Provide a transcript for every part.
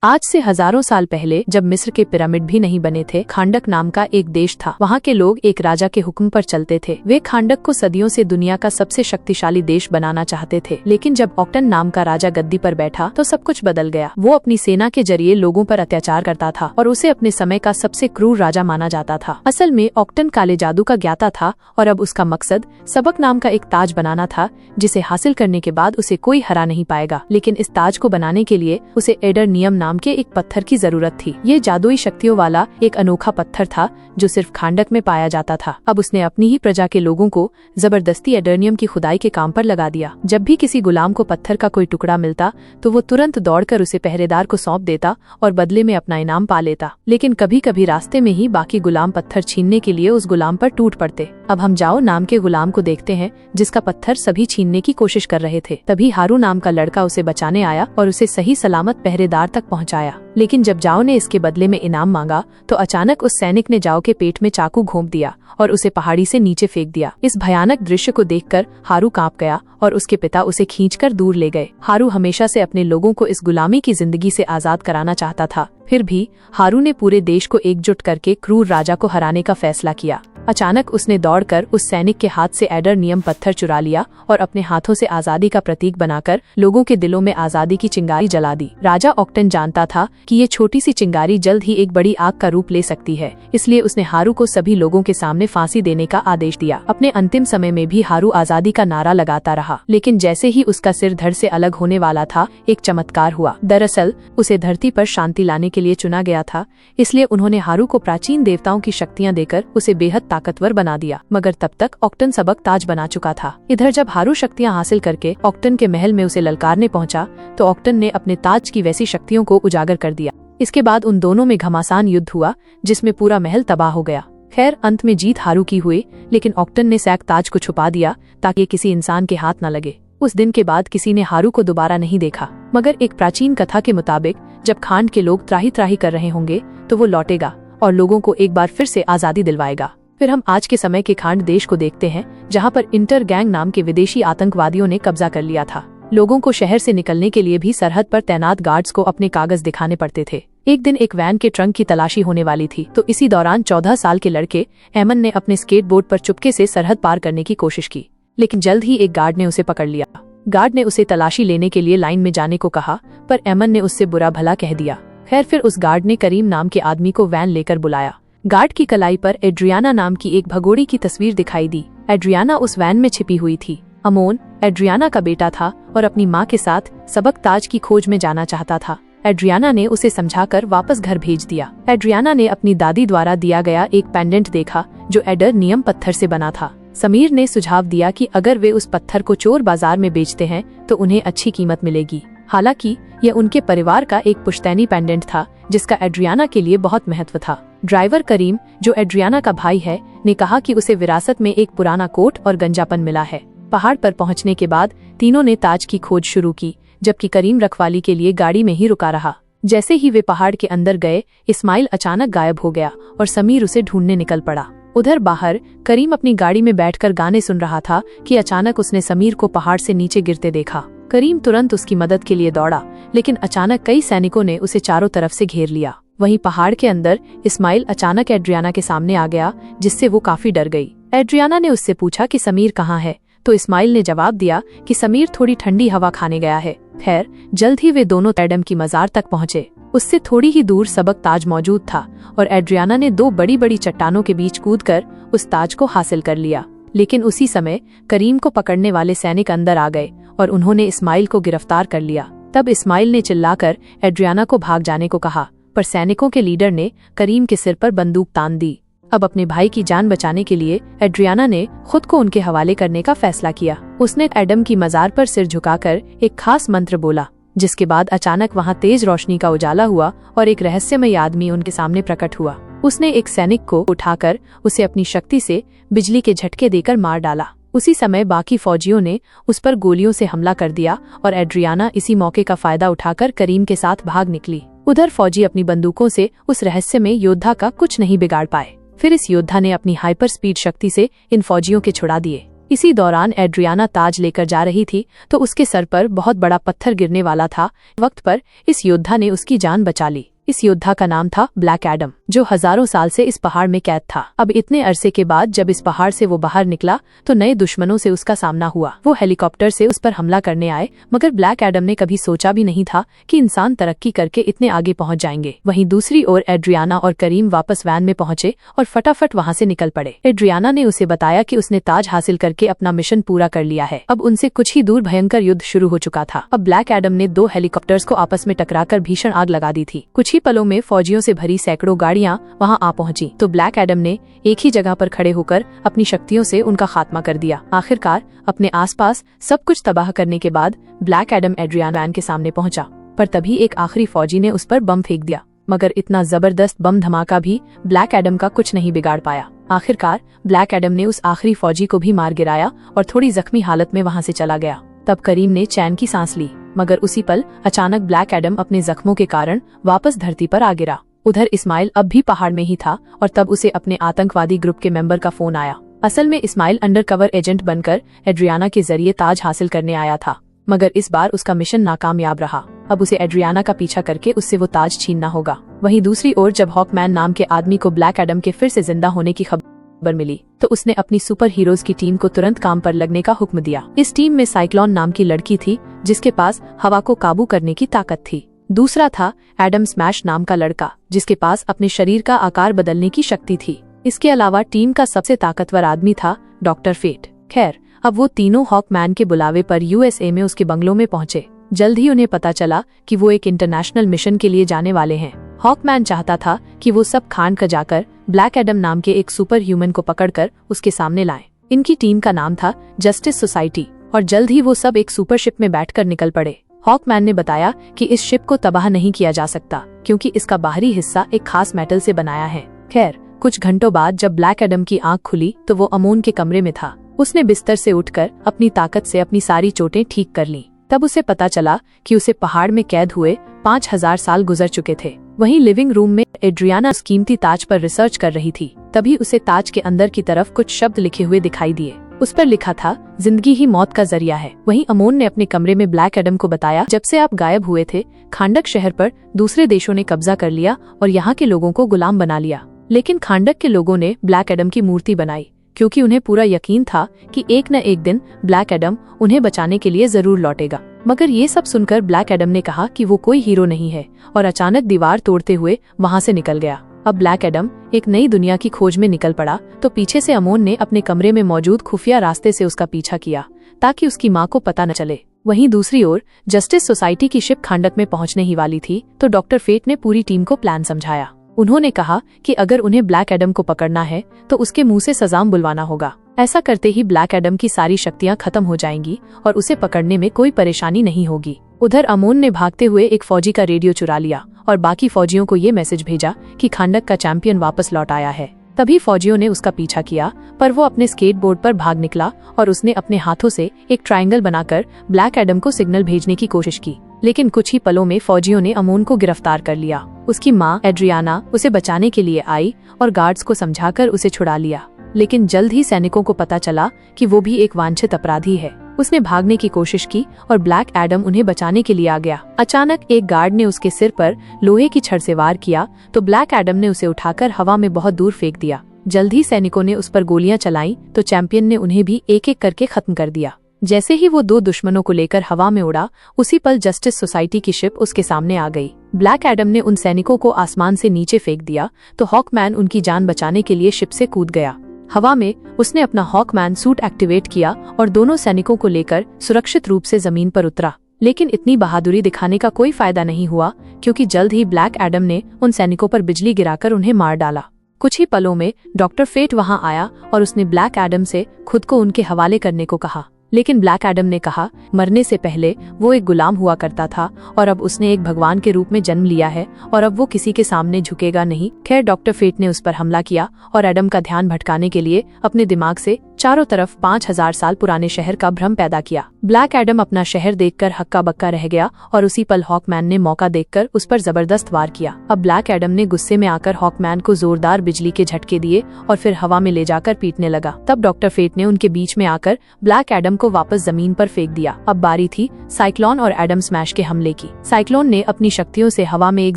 आज से हजारों साल पहले जब मिस्र के पिरामिड भी नहीं बने थे, खांडक नाम का एक देश था। वहाँ के लोग एक राजा के हुक्म पर चलते थे। वे खांडक को सदियों से दुनिया का सबसे शक्तिशाली देश बनाना चाहते थे, लेकिन जब ऑक्टन नाम का राजा गद्दी पर बैठा तो सब कुछ बदल गया। वो अपनी सेना के जरिए लोगों पर अत्याचार करता था और उसे अपने समय का सबसे क्रूर राजा माना जाता था। असल में ऑक्टन काले जादू का ज्ञाता था और अब उसका मकसद सबक नाम का एक ताज बनाना था, जिसे हासिल करने के बाद उसे कोई हरा नहीं पाएगा। लेकिन इस ताज को बनाने के लिए उसे एडरनियम नाम के एक पत्थर की जरूरत थी। ये जादुई शक्तियों वाला एक अनोखा पत्थर था जो सिर्फ खांडक में पाया जाता था। अब उसने अपनी ही प्रजा के लोगों को जबरदस्ती एडरनियम की खुदाई के काम पर लगा दिया। जब भी किसी गुलाम को पत्थर का कोई टुकड़ा मिलता तो वो तुरंत दौड़कर उसे पहरेदार को सौंप देता और बदले में अपना इनाम पा लेता। लेकिन कभी कभी रास्ते में ही बाकी गुलाम पत्थर छीनने के लिए उस गुलाम पर टूट पड़ते। अब हम जाओ नाम के गुलाम को देखते हैं जिसका पत्थर सभी छीनने की कोशिश कर रहे थे। तभी हारू नाम का लड़का उसे बचाने आया और उसे सही सलामत पहरेदार तक पहुंचाया। लेकिन जब जाओ ने इसके बदले में इनाम मांगा तो अचानक उस सैनिक ने जाओ के पेट में चाकू घोंप दिया और उसे पहाड़ी से नीचे फेंक दिया। इस भयानक दृश्य को देखकर हारू कांप गया और उसके पिता उसे खींचकर दूर ले गए। हारू हमेशा से अपने लोगों को इस गुलामी की जिंदगी से आजाद कराना चाहता था। फिर भी हारू ने पूरे देश को एकजुट करके क्रूर राजा को हराने का फैसला किया। अचानक उसने दौड़कर उस सैनिक के हाथ से एडरनियम पत्थर चुरा लिया और अपने हाथों से आजादी का प्रतीक बनाकर लोगों के दिलों में आजादी की चिंगारी जला दी। राजा ऑक्टन जानता था कि ये छोटी सी चिंगारी जल्द ही एक बड़ी आग का रूप ले सकती है, इसलिए उसने हारू को सभी लोगों के सामने फांसी देने का आदेश दिया। अपने अंतिम समय में भी हारू आजादी का नारा लगाता रहा, लेकिन जैसे ही उसका सिर धड़ से अलग होने वाला था, एक चमत्कार हुआ। दरअसल उसे धरती पर शांति लाने के लिए चुना गया था, इसलिए उन्होंने हारू को प्राचीन देवताओं की शक्तियाँ देकर उसे बेहद ताकतवर बना दिया। मगर तब तक ऑक्टन सबक ताज बना चुका था। इधर जब हारू शक्तियाँ हासिल करके ऑक्टन के महल में उसे ललकारने पहुंचा तो ऑक्टन ने अपने ताज की वैसी शक्तियों को उजागर कर दिया। इसके बाद उन दोनों में घमासान युद्ध हुआ जिसमें पूरा महल तबाह हो गया। खैर अंत में जीत हारू की हुई, लेकिन ऑक्टन ने सैक ताज को छुपा दिया ताकि किसी इंसान के हाथ न लगे। उस दिन के बाद किसी ने हारू को दोबारा नहीं देखा, मगर एक प्राचीन कथा के मुताबिक जब खांड के लोग त्राही त्राही कर रहे होंगे तो वो लौटेगा और लोगों को एक बार फिर से आजादी दिलवाएगा। फिर हम आज के समय के खांड देश को देखते हैं, जहाँ पर इंटर गैंग नाम के विदेशी आतंकवादियों ने कब्जा कर लिया था। लोगों को शहर से निकलने के लिए भी सरहद पर तैनात गार्ड्स को अपने कागज दिखाने पड़ते थे। एक दिन एक वैन के ट्रंक की तलाशी होने वाली थी, तो इसी दौरान 14 साल के लड़के एमन ने अपने स्केटबोर्ड पर चुपके से सरहद पार करने की कोशिश की, लेकिन जल्द ही एक गार्ड ने उसे पकड़ लिया। गार्ड ने उसे तलाशी लेने के लिए लाइन में जाने को कहा, पर एमन ने उससे बुरा भला कह दिया। खैर फिर उस गार्ड ने करीम नाम के आदमी को वैन लेकर बुलाया। गार्ड की कलाई पर एड्रियाना नाम की एक भगोड़ी की तस्वीर दिखाई दी। एड्रियाना उस वैन में छिपी हुई थी। अमोन एड्रियाना का बेटा था और अपनी माँ के साथ सबक ताज की खोज में जाना चाहता था। एड्रियाना ने उसे समझाकर वापस घर भेज दिया। एड्रियाना ने अपनी दादी द्वारा दिया गया एक पेंडेंट देखा जो एडरनियम पत्थर से बना था। समीर ने सुझाव दिया कि अगर वे उस पत्थर को चोर बाजार में बेचते हैं तो उन्हें अच्छी कीमत मिलेगी। हालांकि यह उनके परिवार का एक पुश्तैनी पेंडेंट था जिसका एड्रियाना के लिए बहुत महत्व था। ड्राइवर करीम, जो एड्रियाना का भाई है, ने कहा कि उसे विरासत में एक पुराना कोट और गंजापन मिला है। पहाड़ पर पहुंचने के बाद तीनों ने ताज की खोज शुरू की, जबकि करीम रखवाली के लिए गाड़ी में ही रुका रहा। जैसे ही वे पहाड़ के अंदर गए, इस्माइल अचानक गायब हो गया और समीर उसे ढूंढने निकल पड़ा। उधर बाहर करीम अपनी गाड़ी में बैठकर गाने सुन रहा था कि अचानक उसने समीर को पहाड़ से नीचे गिरते देखा। करीम तुरंत उसकी मदद के लिए दौड़ा, लेकिन अचानक कई सैनिकों ने उसे चारों तरफ से घेर लिया। वहीं पहाड़ के अंदर इस्माइल अचानक एड्रियाना के सामने आ गया, जिससे वो काफी डर गई। एड्रियाना ने उससे पूछा कि समीर कहाँ है, तो इस्माइल ने जवाब दिया कि समीर थोड़ी ठंडी हवा खाने गया है। खैर जल्द ही वे दोनों एडम की मजार तक पहुँचे। उससे थोड़ी ही दूर सबक ताज मौजूद था और एड्रियाना ने दो बड़ी बड़ी चट्टानों के बीच कूदकर उस ताज को हासिल कर लिया। लेकिन उसी समय करीम को पकड़ने वाले सैनिक अंदर आ गए और उन्होंने इस्माइल को गिरफ्तार कर लिया। तब इस्माइल ने चिल्लाकर एड्रियाना को भाग जाने को कहा, पर सैनिकों के लीडर ने करीम के सिर पर बंदूक तान दी। अब अपने भाई की जान बचाने के लिए एड्रियाना ने खुद को उनके हवाले करने का फैसला किया। उसने एडम की मजार पर सिर झुकाकर एक खास मंत्र बोला, जिसके बाद अचानक वहां तेज रोशनी का उजाला हुआ और एक रहस्यमय आदमी उनके सामने प्रकट हुआ। उसने एक सैनिक को उठाकर उसे अपनी शक्ति से बिजली के झटके देकर मार डाला। उसी समय बाकी फौजियों ने उस पर गोलियों से हमला कर दिया और एड्रियाना इसी मौके का फायदा उठाकर करीम के साथ भाग निकली। उधर फौजी अपनी बंदूकों से उस रहस्यमय योद्धा का कुछ नहीं बिगाड़ पाए। फिर इस योद्धा ने अपनी हाइपर स्पीड शक्ति से इन फौजियों के छुड़ा दिए। इसी दौरान एड्रियाना ताज लेकर जा रही थी तो उसके सर पर बहुत बड़ा पत्थर गिरने वाला था। वक्त पर इस योद्धा ने उसकी जान बचा ली। इस योद्धा का नाम था ब्लैक एडम, जो हजारों साल से इस पहाड़ में कैद था। अब इतने अरसे के बाद जब इस पहाड़ से वो बाहर निकला तो नए दुश्मनों से उसका सामना हुआ। वो हेलीकॉप्टर से उस पर हमला करने आए, मगर ब्लैक एडम ने कभी सोचा भी नहीं था कि इंसान तरक्की करके इतने आगे पहुंच जाएंगे। वहीं दूसरी ओर एड्रियाना और करीम वापस वैन में पहुंचे और फटाफट वहां से निकल पड़े। एड्रियाना ने उसे बताया कि उसने ताज हासिल करके अपना मिशन पूरा कर लिया है। अब उनसे कुछ ही दूर भयंकर युद्ध शुरू हो चुका था। अब ब्लैक एडम ने 2 हेलीकॉप्टर्स को आपस में टकराकर भीषण आग लगा दी थी। कुछ ही पलों में फौजियों से भरी सैकड़ों गाड़ियां वहां आ पहुंची तो ब्लैक एडम ने एक ही जगह पर खड़े होकर अपनी शक्तियों से उनका खात्मा कर दिया। आखिरकार अपने आसपास सब कुछ तबाह करने के बाद ब्लैक एडम एड्रियाना वैन के सामने पहुंचा, पर तभी एक आखिरी फौजी ने उस पर बम फेंक दिया। मगर इतना जबरदस्त बम धमाका भी ब्लैक एडम का कुछ नहीं बिगाड़ पाया। आखिरकार ब्लैक एडम ने उस आखिरी फौजी को भी मार गिराया और थोड़ी जख्मी हालत में वहां से चला गया। तब करीम ने चैन की सांस ली, मगर उसी पल अचानक ब्लैक एडम अपने जख्मों के कारण वापस धरती पर आ गिरा। उधर इस्माइल अब भी पहाड़ में ही था और तब उसे अपने आतंकवादी ग्रुप के मेंबर का फोन आया। असल में इस्माइल अंडरकवर एजेंट बनकर एड्रियाना के जरिए ताज हासिल करने आया था, मगर इस बार उसका मिशन नाकामयाब रहा। अब उसे एड्रियाना का पीछा करके उससे वो ताज छीनना होगा। वहीं दूसरी ओर जब हॉकमैन नाम के आदमी को ब्लैक एडम के फिर से जिंदा होने की खबर मिली तो उसने अपनी सुपर हीरोज की टीम को तुरंत काम पर लगने का हुक्म दिया। इस टीम में साइक्लोन नाम की लड़की थी जिसके पास हवा को काबू करने की ताकत थी। दूसरा था एडम स्मैश नाम का लड़का जिसके पास अपने शरीर का आकार बदलने की शक्ति थी। इसके अलावा टीम का सबसे ताकतवर आदमी था डॉक्टर फेट। खैर, अब वो तीनों हॉकमैन के बुलावे पर यूएसए में उसके बंगलों में पहुंचे। जल्द ही उन्हें पता चला कि वो एक इंटरनेशनल मिशन के लिए जाने वाले हैं। हॉकमैन चाहता था कि वो सब खान कर जाकर ब्लैक एडम नाम के एक सुपर ह्यूमन को पकड़कर उसके सामने लाएं। इनकी टीम का नाम था जस्टिस सोसाइटी और जल्द ही वो सब एक सुपर शिप में बैठकर निकल पड़े। हॉकमैन ने बताया कि इस शिप को तबाह नहीं किया जा सकता क्योंकि इसका बाहरी हिस्सा एक खास मेटल से बनाया है। खैर, कुछ घंटों बाद जब ब्लैक एडम की आंख खुली तो वो अमोन के कमरे में था। उसने बिस्तर से उठकर अपनी ताकत से अपनी सारी चोटें ठीक कर लीं। तब उसे पता चला कि उसे पहाड़ में कैद हुए 5000 साल गुजर चुके थे। वहीं लिविंग रूम में एड्रियाना उस कीमती ताज पर रिसर्च कर रही थी। तभी उसे ताज के अंदर की तरफ कुछ शब्द लिखे हुए दिखाई दिए। उस पर लिखा था, जिंदगी ही मौत का जरिया है। वहीं अमोन ने अपने कमरे में ब्लैक एडम को बताया, जब से आप गायब हुए थे खांडक शहर पर दूसरे देशों ने कब्जा कर लिया और यहाँ के लोगों को गुलाम बना लिया। लेकिन खांडक के लोगों ने ब्लैक एडम की मूर्ति बनाई क्योंकि उन्हें पूरा यकीन था कि एक न एक दिन ब्लैक एडम उन्हें बचाने के लिए जरूर लौटेगा। मगर ये सब सुनकर ब्लैक एडम ने कहा कि वो कोई हीरो नहीं है और अचानक दीवार तोड़ते हुए वहाँ से निकल गया। अब ब्लैक एडम एक नई दुनिया की खोज में निकल पड़ा तो पीछे से अमोन ने अपने कमरे में मौजूद खुफिया रास्ते से उसका पीछा किया ताकि उसकी माँ को पता न चले। वहीं दूसरी ओर जस्टिस सोसाइटी की शिप खांडक में पहुंचने ही वाली थी तो डॉक्टर फेट ने पूरी टीम को प्लान समझाया। उन्होंने कहा कि अगर उन्हें ब्लैक एडम को पकड़ना है तो उसके मुंह से सजाम बुलवाना होगा। ऐसा करते ही ब्लैक एडम की सारी शक्तियां खत्म हो जाएंगी और उसे पकड़ने में कोई परेशानी नहीं होगी। उधर अमोन ने भागते हुए एक फौजी का रेडियो चुरा लिया और बाकी फौजियों को ये मैसेज भेजा कि खांडक का चैंपियन वापस लौट आया है। तभी फौजियों ने उसका पीछा किया पर वो अपने स्केटबोर्ड पर भाग निकला और उसने अपने हाथों से एक ट्रायंगल बनाकर ब्लैक एडम को सिग्नल भेजने की कोशिश की। लेकिन कुछ ही पलों में फौजियों ने अमोन को गिरफ्तार कर लिया। उसकी माँ एड्रियाना उसे बचाने के लिए आई और गार्ड्स को समझाकर उसे छुड़ा लिया। लेकिन जल्द ही सैनिकों को पता चला कि वो भी एक वांछित अपराधी है। उसने भागने की कोशिश की और ब्लैक एडम उन्हें बचाने के लिए आ गया। अचानक एक गार्ड ने उसके सिर पर लोहे की छड़ से वार किया तो ब्लैक एडम ने उसे उठाकर हवा में बहुत दूर फेंक दिया। जल्द ही सैनिकों ने उस पर गोलियां चलाई तो चैंपियन ने उन्हें भी एक एक करके खत्म कर दिया। जैसे ही वो 2 दुश्मनों को लेकर हवा में उड़ा उसी पल जस्टिस सोसाइटी की शिप उसके सामने आ गई। ब्लैक एडम ने उन सैनिकों को आसमान से नीचे फेंक दिया तो हॉकमैन उनकी जान बचाने के लिए शिप से कूद गया। हवा में उसने अपना हॉकमैन सूट एक्टिवेट किया और दोनों सैनिकों को लेकर सुरक्षित रूप से जमीन पर उतरा। लेकिन इतनी बहादुरी दिखाने का कोई फायदा नहीं हुआ क्योंकि जल्द ही ब्लैक एडम ने उन सैनिकों पर बिजली गिराकर उन्हें मार डाला। कुछ ही पलों में डॉक्टर फेट वहां आया और उसने ब्लैक एडम से खुद को उनके हवाले करने को कहा। लेकिन ब्लैक एडम ने कहा मरने से पहले वो एक गुलाम हुआ करता था और अब उसने एक भगवान के रूप में जन्म लिया है और अब वो किसी के सामने झुकेगा नहीं। खैर, डॉक्टर फेट ने उस पर हमला किया और एडम का ध्यान भटकाने के लिए अपने दिमाग से चारों तरफ 5000 साल पुराने शहर का भ्रम पैदा किया। ब्लैक एडम अपना शहर देखकर हक्का बक्का रह गया और उसी पल हॉकमैन ने मौका देखकर उस पर जबरदस्त वार किया। अब ब्लैक एडम ने गुस्से में आकर हॉकमैन को जोरदार बिजली के झटके दिए और फिर हवा में ले जाकर पीटने लगा। तब डॉक्टर फेट ने उनके बीच में आकर ब्लैक एडम को वापस जमीन पर फेंक दिया। अब बारी थी साइक्लोन और एडम स्मैश के हमले की। साइक्लोन ने अपनी शक्तियों से हवा में एक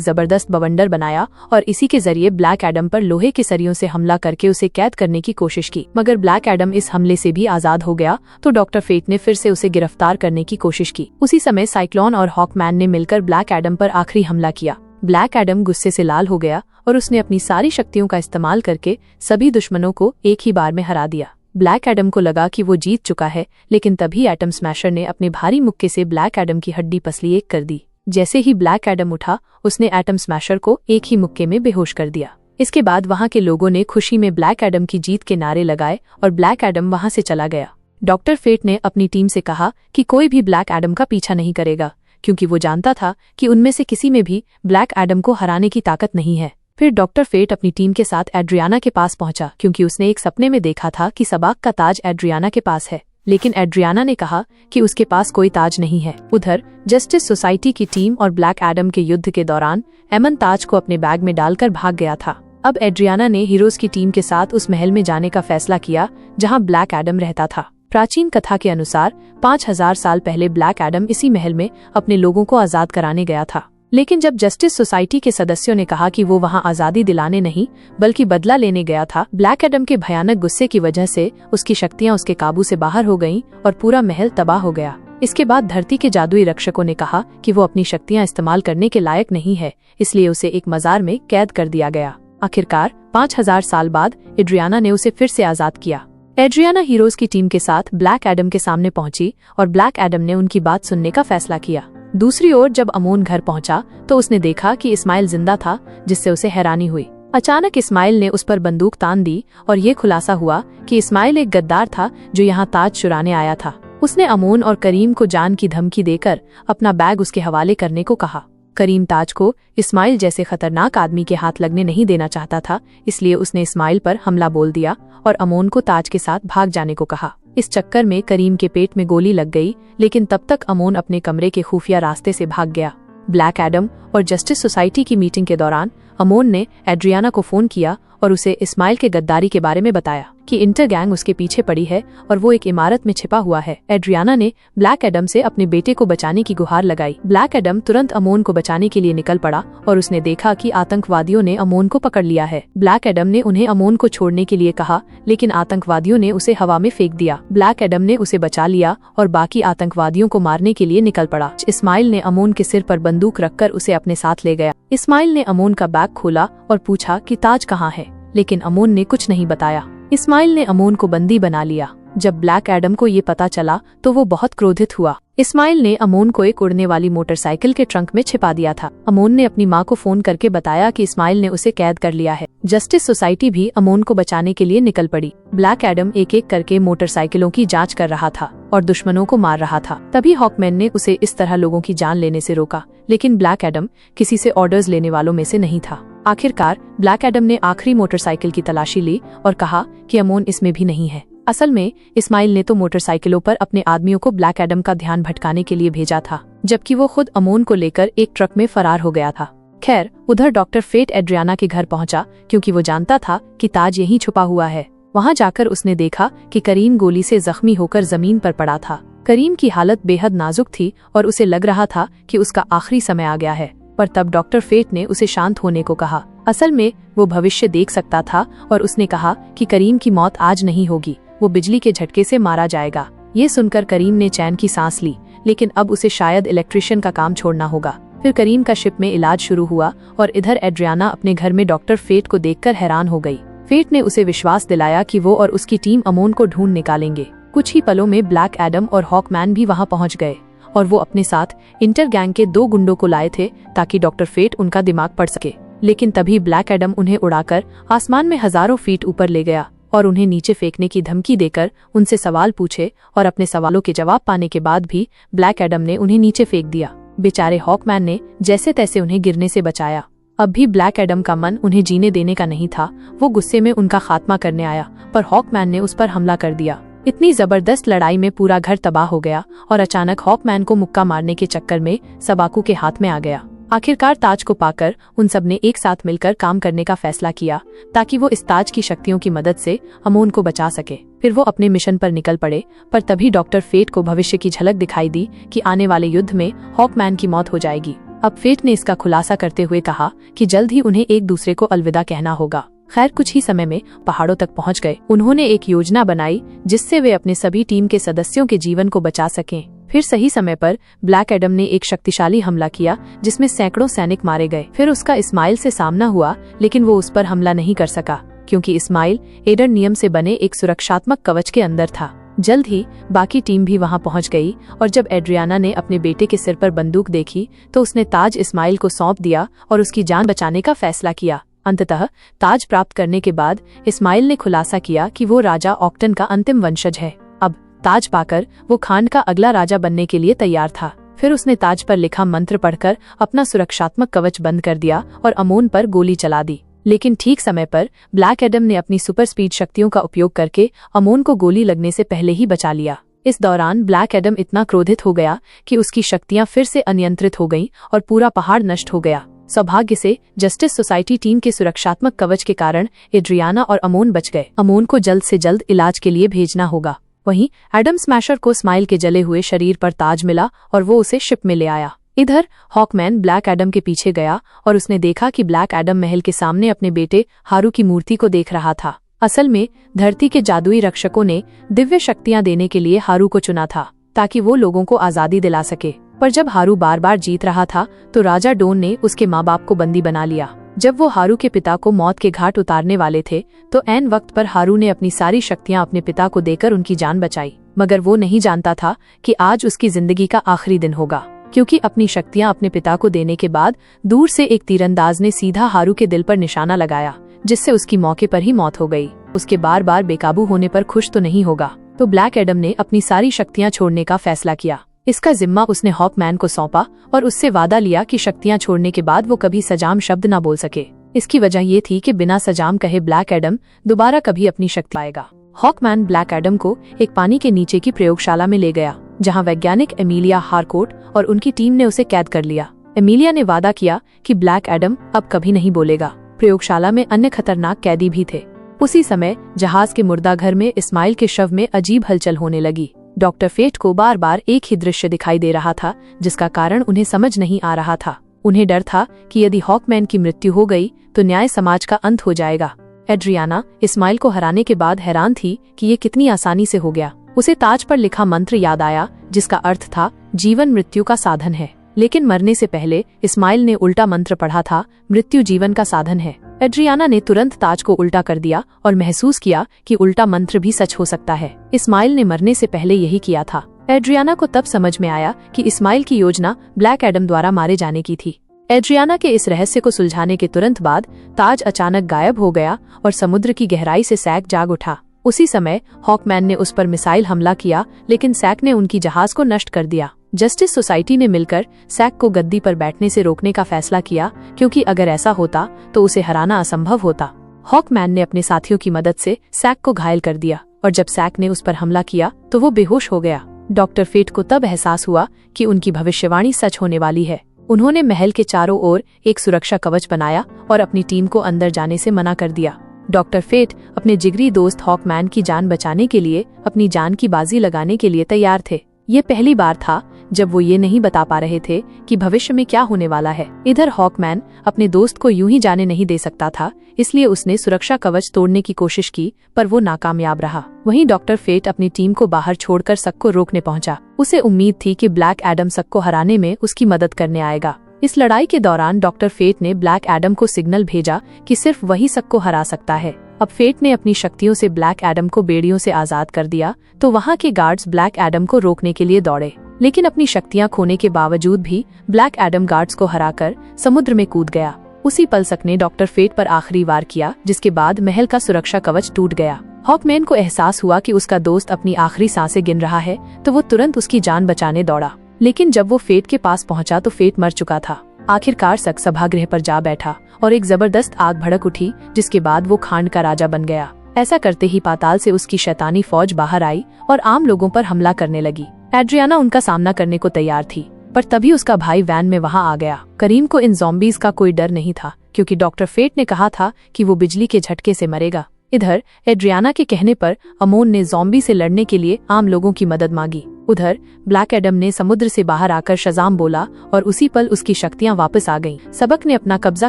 जबरदस्त बवंडर बनाया और इसी के जरिए ब्लैक एडम पर लोहे के सरियों से हमला करके उसे कैद करने की कोशिश की, मगर ब्लैक एडम इस हमले से भी आजाद हो गया तो डॉक्टर फेट ने फिर से उसे गिरफ्तार करने की कोशिश की। उसी समय साइक्लोन और हॉकमैन ने मिलकर ब्लैक एडम पर आखिरी हमला किया। ब्लैक एडम गुस्से से लाल हो गया और उसने अपनी सारी शक्तियों का इस्तेमाल करके सभी दुश्मनों को एक ही बार में हरा दिया। ब्लैक एडम को लगा कि वो जीत चुका है, लेकिन तभी एटम स्मैशर ने अपने भारी मुक्के से ब्लैक एडम की हड्डी पसली एक कर दी। जैसे ही ब्लैक एडम उठा, उसने एटम स्मैशर को एक ही मुक्के में बेहोश कर दिया। इसके बाद वहां के लोगों ने खुशी में ब्लैक एडम की जीत के नारे लगाए और ब्लैक एडम वहां से चला गया। डॉक्टर फेट ने अपनी टीम से कहा कि कोई भी ब्लैक एडम का पीछा नहीं करेगा, क्योंकि वो जानता था कि उनमें से किसी में भी ब्लैक एडम को हराने की ताकत नहीं है। फिर डॉक्टर फेट अपनी टीम के साथ एड्रियाना के पास पहुंचा, क्योंकि उसने एक सपने में देखा था कि सबाक का ताज एड्रियाना के पास है, लेकिन एड्रियाना ने कहा कि उसके पास कोई ताज नहीं है। उधर जस्टिस सोसाइटी की टीम और ब्लैक एडम के युद्ध के दौरान एमन ताज को अपने बैग में डालकर भाग गया था। अब एड्रियाना ने हीरोज की टीम के साथ उस महल में जाने का फैसला किया जहां ब्लैक एडम रहता था। प्राचीन कथा के अनुसार 5000 साल पहले ब्लैक एडम इसी महल में अपने लोगों को आजाद कराने गया था, लेकिन जब जस्टिस सोसाइटी के सदस्यों ने कहा कि वो वहां आजादी दिलाने नहीं बल्कि बदला लेने गया था, ब्लैक एडम के भयानक गुस्से की वजह से उसकी शक्तियां उसके काबू से बाहर हो गईं और पूरा महल तबाह हो गया। इसके बाद धरती के जादुई रक्षकों ने कहा कि वो अपनी शक्तियां इस्तेमाल करने के लायक नहीं है, इसलिए उसे एक मजार में कैद कर दिया गया। आखिरकार 5000 साल बाद एड्रियाना ने उसे फिर से आजाद किया। एड्रियाना हीरोज की टीम के साथ ब्लैक एडम के सामने पहुंची और ब्लैक एडम ने उनकी बात सुनने का फैसला किया। दूसरी ओर जब अमोन घर पहुंचा तो उसने देखा कि इस्माइल जिंदा था, जिससे उसे हैरानी हुई। अचानक इस्माइल ने उस पर बंदूक तान दी और ये खुलासा हुआ कि इस्माइल एक गद्दार था जो यहाँ ताज चुराने आया था। उसने अमोन और करीम को जान की धमकी देकर अपना बैग उसके हवाले करने को कहा। करीम ताज को इस्माइल जैसे खतरनाक आदमी के हाथ लगने नहीं देना चाहता था, इसलिए उसने इस्माइल पर हमला बोल दिया और अमोन को ताज के साथ भाग जाने को कहा। इस चक्कर में करीम के पेट में गोली लग गई, लेकिन तब तक अमोन अपने कमरे के खुफिया रास्ते से भाग गया। ब्लैक एडम और जस्टिस सोसाइटी की मीटिंग के दौरान अमोन ने एड्रियाना को फोन किया और उसे इस्माइल के गद्दारी के बारे में बताया कि इंटर गैंग उसके पीछे पड़ी है और वो एक इमारत में छिपा हुआ है। एड्रियाना ने ब्लैक एडम से अपने बेटे को बचाने की गुहार लगाई। ब्लैक एडम तुरंत अमोन को बचाने के लिए निकल पड़ा और उसने देखा कि आतंकवादियों ने अमोन को पकड़ लिया है। ब्लैक एडम ने उन्हें अमोन को छोड़ने के लिए कहा, लेकिन आतंकवादियों ने उसे हवा में फेंक दिया। ब्लैक एडम ने उसे बचा लिया और बाकी आतंकवादियों को मारने के लिए निकल पड़ा। इस्माइल ने अमोन के सिर पर बंदूक रखकर उसे अपने साथ ले गया। इस्माइल ने अमोन का बैग खोला और पूछा कि ताज कहाँ है, लेकिन अमोन ने कुछ नहीं बताया। इस्माइल ने अमोन को बंदी बना लिया। जब ब्लैक एडम को ये पता चला तो वो बहुत क्रोधित हुआ। इस्माइल ने अमोन को एक उड़ने वाली मोटरसाइकिल के ट्रंक में छिपा दिया था। अमोन ने अपनी माँ को फोन करके बताया कि इस्माइल ने उसे कैद कर लिया है। जस्टिस सोसाइटी भी अमोन को बचाने के लिए निकल पड़ी। ब्लैक एडम एक एक करके मोटरसाइकिलों की जांच कर रहा था और दुश्मनों को मार रहा था। तभी हॉकमैन ने उसे इस तरह लोगों की जान लेने से रोका, लेकिन ब्लैक एडम किसी से ऑर्डर्स लेने वालों में से नहीं था। आखिरकार ब्लैक एडम ने आखिरी मोटरसाइकिल की तलाशी ली और कहा कि अमोन इसमें भी नहीं है। असल में इस्माइल ने तो मोटरसाइकिलों पर अपने आदमियों को ब्लैक एडम का ध्यान भटकाने के लिए भेजा था, जबकि वो खुद अमोन को लेकर एक ट्रक में फरार हो गया था। खैर, उधर डॉक्टर फेट एड्रियाना के घर पहुंचा, क्योंकि वो जानता था कि ताज यहीं छुपा हुआ है। वहां जाकर उसने देखा कि करीम गोली से जख्मी होकर जमीन पर पड़ा था। करीम की हालत बेहद नाजुक थी और उसे लग रहा था कि उसका आखिरी समय आ गया है, पर तब डॉक्टर फेट ने उसे शांत होने को कहा। असल में वो भविष्य देख सकता था और उसने कहा कि करीम की मौत आज नहीं होगी, वो बिजली के झटके से मारा जाएगा। ये सुनकर करीम ने चैन की सांस ली, लेकिन अब उसे शायद इलेक्ट्रिशियन का काम छोड़ना होगा। फिर करीम का शिप में इलाज शुरू हुआ और इधर एड्रियाना अपने घर में डॉक्टर फेट को देखकर हैरान हो गई। फेट ने उसे विश्वास दिलाया कि वो और उसकी टीम अमोन को ढूंढ निकालेंगे। कुछ ही पलों में ब्लैक एडम और हॉकमैन भी वहां पहुंच गए और वो अपने साथ इंटर गैंग के 2 गुंडों को लाए थे ताकि डॉक्टर फेट उनका दिमाग पढ़ सके। लेकिन तभी ब्लैक एडम उन्हें उड़ाकर आसमान में हजारों फीट ऊपर ले गया और उन्हें नीचे फेंकने की धमकी देकर उनसे सवाल पूछे, और अपने सवालों के जवाब पाने के बाद भी ब्लैक एडम ने उन्हें नीचे फेंक दिया। बेचारे हॉकमैन ने जैसे तैसे उन्हें गिरने से बचाया। अब भी ब्लैक एडम का मन उन्हें जीने देने का नहीं था। वो गुस्से में उनका खात्मा करने आया, पर हॉकमैन ने उस पर हमला कर दिया। इतनी जबरदस्त लड़ाई में पूरा घर तबाह हो गया और अचानक हॉकमैन को मुक्का मारने के चक्कर में सबाकू के हाथ में आ गया। आखिरकार ताज को पाकर उन सब ने एक साथ मिलकर काम करने का फैसला किया ताकि वो इस ताज की शक्तियों की मदद से अमोन को बचा सके। फिर वो अपने मिशन पर निकल पड़े, पर तभी डॉक्टर फेट को भविष्य की झलक दिखाई दी कि आने वाले युद्ध में हॉकमैन की मौत हो जाएगी। अब फेट ने इसका खुलासा करते हुए कहा कि जल्द ही उन्हें एक दूसरे को अलविदा कहना होगा। खैर, कुछ ही समय में पहाड़ों तक पहुंच गए। उन्होंने एक योजना बनाई जिससे वे अपने सभी टीम के सदस्यों के जीवन को बचा सकें। फिर सही समय पर ब्लैक एडम ने एक शक्तिशाली हमला किया जिसमें सैकड़ों सैनिक मारे गए। फिर उसका इस्माइल से सामना हुआ, लेकिन वो उस पर हमला नहीं कर सका क्योंकि इस्माइल एडर नियम से बने एक सुरक्षात्मक कवच के अंदर था। जल्द ही बाकी टीम भी वहां पहुंच गई और जब एड्रियाना ने अपने बेटे के सिर पर बंदूक देखी तो उसने ताज इस्माइल को सौंप दिया और उसकी जान बचाने का फैसला किया। अंततः ताज प्राप्त करने के बाद इस्माइल ने खुलासा किया कि वो राजा ऑक्टन का अंतिम वंशज है। अब ताज पाकर वो खान का अगला राजा बनने के लिए तैयार था। फिर उसने ताज पर लिखा मंत्र पढ़कर अपना सुरक्षात्मक कवच बंद कर दिया और अमोन पर गोली चला दी। लेकिन ठीक समय पर ब्लैक एडम ने अपनी सुपर स्पीड शक्तियों का उपयोग करके अमोन को गोली लगने से पहले ही बचा लिया। इस दौरान ब्लैक एडम इतना क्रोधित हो गया कि उसकी शक्तियां फिर से अनियंत्रित हो गईं और पूरा पहाड़ नष्ट हो गया। सौभाग्य से जस्टिस सोसाइटी टीम के सुरक्षात्मक कवच के कारण एड्रियाना और अमोन बच गए। अमोन को जल्द से जल्द इलाज के लिए भेजना होगा। वहीं एडम स्मैशर को स्माइल के जले हुए शरीर पर ताज मिला और वो उसे शिप में ले आया। इधर हॉकमैन ब्लैक एडम के पीछे गया और उसने देखा कि ब्लैक एडम महल के सामने अपने बेटे हारू की मूर्ति को देख रहा था। असल में धरती के जादुई रक्षकों ने दिव्य शक्तियां देने के लिए हारू को चुना था ताकि वो लोगों को आजादी दिला सके। पर जब हारू बार बार जीत रहा था तो राजा डोन ने उसके माँ बाप को बंदी बना लिया। जब वो हारू के पिता को मौत के घाट उतारने वाले थे तो ऐन वक्त पर हारू ने अपनी सारी शक्तियां अपने पिता को देकर उनकी जान बचाई। मगर वो नहीं जानता था कि आज उसकी जिंदगी का आखिरी दिन होगा, क्योंकि अपनी शक्तियां अपने पिता को देने के बाद दूर से एक तीरंदाज ने सीधा हारू के दिल पर निशाना लगाया, जिससे उसकी मौके पर ही मौत हो गई। उसके बार बार बेकाबू होने पर खुश तो नहीं होगा, तो ब्लैक एडम ने अपनी सारी शक्तियां छोड़ने का फैसला किया। इसका जिम्मा उसने हॉकमैन को सौंपा और उससे वादा लिया कि शक्तियां छोड़ने के बाद वो कभी सजाम शब्द न बोल सके। इसकी वजह ये थी कि बिना सजाम कहे ब्लैक एडम दोबारा कभी अपनी शक्ति पाएगा। हॉकमैन ब्लैक एडम को एक पानी के नीचे की प्रयोगशाला में ले गया, जहां वैज्ञानिक एमिलिया हारकोट और उनकी टीम ने उसे कैद कर लिया। एमिलिया ने वादा किया कि ब्लैक एडम अब कभी नहीं बोलेगा। प्रयोगशाला में अन्य खतरनाक कैदी भी थे। उसी समय जहाज के मुर्दाघर में इस्माइल के शव में अजीब हलचल होने लगी। डॉक्टर फेट को बार बार एक ही दृश्य दिखाई दे रहा था, जिसका कारण उन्हें समझ नहीं आ रहा था। उन्हें डर था कि यदि हॉकमैन की मृत्यु हो गई तो न्याय समाज का अंत हो जाएगा। एड्रियाना इस्माइल को हराने के बाद हैरान थी कि ये कितनी आसानी से हो गया। उसे ताज पर लिखा मंत्र याद आया, जिसका अर्थ था जीवन मृत्यु का साधन है। लेकिन मरने से पहले इस्माइल ने उल्टा मंत्र पढ़ा था, मृत्यु जीवन का साधन है। एड्रियाना ने तुरंत ताज को उल्टा कर दिया और महसूस किया कि उल्टा मंत्र भी सच हो सकता है। इस्माइल ने मरने से पहले यही किया था। एड्रियाना को तब समझ में आया कि इस्माइल की योजना ब्लैक एडम द्वारा मारे जाने की थी। एड्रियाना के इस रहस्य को सुलझाने के तुरंत बाद ताज अचानक गायब हो गया और समुद्र की गहराई से सैक जाग उठा। उसी समय हॉकमैन ने उस पर मिसाइल हमला किया, लेकिन सैक ने उनकी जहाज को नष्ट कर दिया। जस्टिस सोसाइटी ने मिलकर सैक को गद्दी पर बैठने से रोकने का फैसला किया, क्योंकि अगर ऐसा होता तो उसे हराना असंभव होता। हॉकमैन ने अपने साथियों की मदद से सैक को घायल कर दिया और जब सैक ने उस पर हमला किया तो वो बेहोश हो गया। डॉक्टर फेट को तब एहसास हुआ कि उनकी भविष्यवाणी सच होने वाली है। उन्होंने महल के चारों ओर एक सुरक्षा कवच बनाया और अपनी टीम को अंदर जाने से मना कर दिया। डॉक्टर फेट अपने जिगरी दोस्त हॉकमैन की जान बचाने के लिए अपनी जान की बाजी लगाने के लिए तैयार थे। ये पहली बार था जब वो ये नहीं बता पा रहे थे कि भविष्य में क्या होने वाला है। इधर हॉकमैन अपने दोस्त को यूं ही जाने नहीं दे सकता था, इसलिए उसने सुरक्षा कवच तोड़ने की कोशिश की, पर वो नाकामयाब रहा। वहीं डॉक्टर फेट अपनी टीम को बाहर छोड़कर सक को रोकने पहुंचा। उसे उम्मीद थी कि ब्लैक एडम सक को हराने में उसकी मदद करने आएगा। इस लड़ाई के दौरान डॉक्टर फेट ने ब्लैक एडम को सिग्नल भेजा कि सिर्फ वही सक को हरा सकता है। अब फेट ने अपनी शक्तियों से ब्लैक एडम को बेड़ियों से आजाद कर दिया, तो वहाँ के गार्ड्स ब्लैक एडम को रोकने के लिए दौड़े। लेकिन अपनी शक्तियाँ खोने के बावजूद भी ब्लैक एडम गार्ड्स को हराकर समुद्र में कूद गया। उसी पल सक ने डॉक्टर फेट पर आखिरी वार किया, जिसके बाद महल का सुरक्षा कवच टूट गया। हॉकमैन को एहसास हुआ कि उसका दोस्त अपनी आखिरी सांसें गिन रहा है, तो वो तुरंत उसकी जान बचाने दौड़ा। लेकिन जब वो फेट के पास पहुंचा तो फेट मर चुका था। आखिरकार सक सभागृह पर जा बैठा और एक जबरदस्त आग भड़क उठी, जिसके बाद वो खांड का राजा बन गया। ऐसा करते ही पाताल से उसकी शैतानी फौज बाहर आई और आम लोगों पर हमला करने लगी। एड्रियाना उनका सामना करने को तैयार थी, पर तभी उसका भाई वैन में वहां आ गया। करीम को इन ज़ॉम्बीज़ का कोई डर नहीं था, क्योंकि डॉक्टर फेट ने कहा था कि वो बिजली के झटके से मरेगा। इधर एड्रियाना के कहने पर अमोन ने ज़ॉम्बी से लड़ने के लिए आम लोगों की मदद मांगी। उधर ब्लैक एडम ने समुद्र से बाहर आकर शज़ाम बोला और उसी पल उसकी शक्तियां वापस आ गईं। सबक ने अपना कब्जा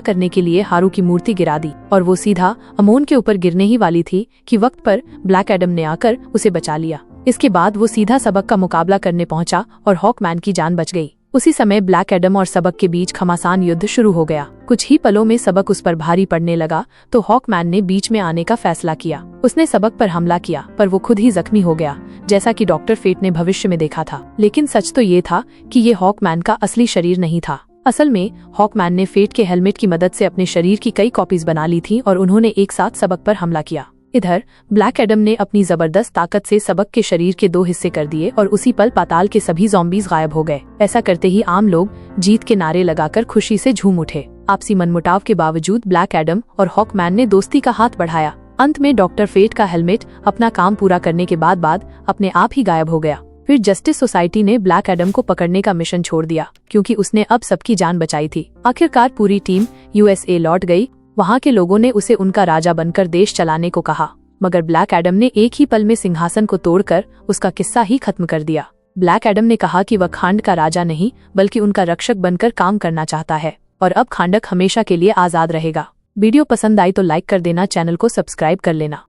करने के लिए हारू की मूर्ति गिरा दी और वो सीधा अमोन के ऊपर गिरने ही वाली थी कि वक्त पर ब्लैक एडम ने आकर उसे बचा लिया। इसके बाद वो सीधा सबक का मुकाबला करने पहुंचा और हॉकमैन की जान बच गई। उसी समय ब्लैक एडम और सबक के बीच घमासान युद्ध शुरू हो गया। कुछ ही पलों में सबक उस पर भारी पड़ने लगा तो हॉकमैन ने बीच में आने का फैसला किया। उसने सबक पर हमला किया, पर वो खुद ही जख्मी हो गया, जैसा कि डॉक्टर फेट ने भविष्य में देखा था। लेकिन सच तो ये था कि ये हॉकमैन का असली शरीर नहीं था। असल में हॉकमैन ने फेट के हेलमेट की मदद से अपने शरीर की कई कॉपीज बना ली थी और उन्होंने एक साथ सबक पर हमला किया। इधर ब्लैक एडम ने अपनी जबरदस्त ताकत से सबक के शरीर के 2 हिस्से कर दिए और उसी पल पाताल के सभी ज़ॉम्बीज़ गायब हो गए। ऐसा करते ही आम लोग जीत के नारे लगाकर खुशी से झूम उठे। आपसी मनमुटाव के बावजूद ब्लैक एडम और हॉकमैन ने दोस्ती का हाथ बढ़ाया। अंत में डॉक्टर फेट का हेलमेट अपना काम पूरा करने के बाद अपने आप ही गायब हो गया। फिर जस्टिस सोसाइटी ने ब्लैक एडम को पकड़ने का मिशन छोड़ दिया, क्योंकि उसने अब सबकी जान बचाई थी। आखिरकार पूरी टीम USA लौट गई। वहाँ के लोगों ने उसे उनका राजा बनकर देश चलाने को कहा, मगर ब्लैक एडम ने एक ही पल में सिंहासन को तोड़कर उसका किस्सा ही खत्म कर दिया। ब्लैक एडम ने कहा कि वह खांड का राजा नहीं बल्कि उनका रक्षक बनकर काम करना चाहता है और अब खांडक हमेशा के लिए आजाद रहेगा। वीडियो पसंद आई तो लाइक कर देना, चैनल को सब्सक्राइब कर लेना।